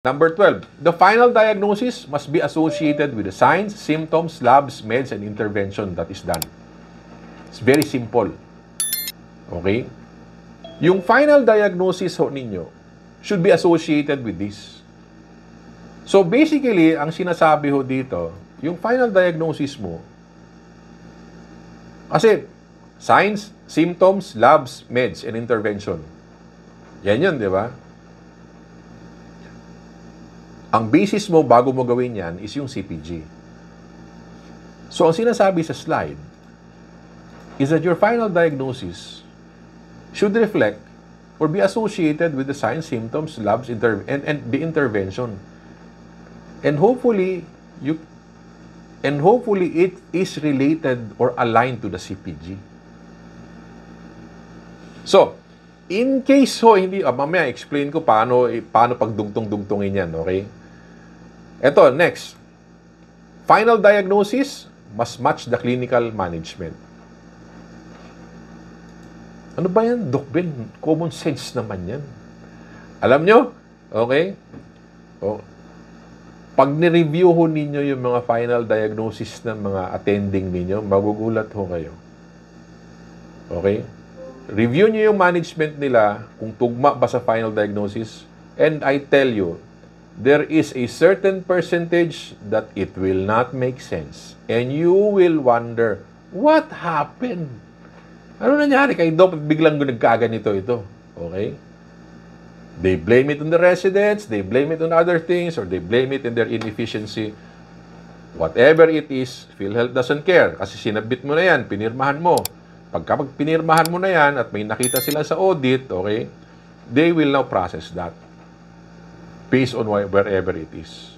Number 12, the final diagnosis must be associated with the signs, symptoms, labs, meds, and intervention that is done. It's very simple. Okay? Yung final diagnosis ho ninyo should be associated with this. So basically, ang sinasabi ho dito, yung final diagnosis mo, kasi signs, symptoms, labs, meds, and intervention. Yan yun, di ba? Ang basis mo bago mo gawin yan is yung CPG. So, ang sinasabi sa slide is that your final diagnosis should reflect or be associated with the signs, symptoms, labs, and the intervention. And hopefully, it is related or aligned to the CPG. So, in case ho, hindi, mamaya explain ko paano pagdugtong-dugtongin yan, okay? Ito, next. Final diagnosis must match the clinical management. Ano ba yan, Doc Ben? Common sense naman yan. Alam nyo? Okay? O, pag ni-review ho ninyo yung mga final diagnosis ng mga attending ninyo, magugulat ho kayo. Okay? Review nyo yung management nila kung tugma ba sa final diagnosis. And I tell you, there is a certain percentage that it will not make sense. And you will wonder, what happened? Ano nangyari kay Doc? Biglang nagkaganito ito. Okay? They blame it on the residents, they blame it on other things, or they blame it in their inefficiency. Whatever it is, PhilHealth doesn't care. Kasi sinabit mo na yan, pinirmahan mo. Pagka pinirmahan mo na yan at may nakita sila sa audit, okay, they will now process that based on wherever it is.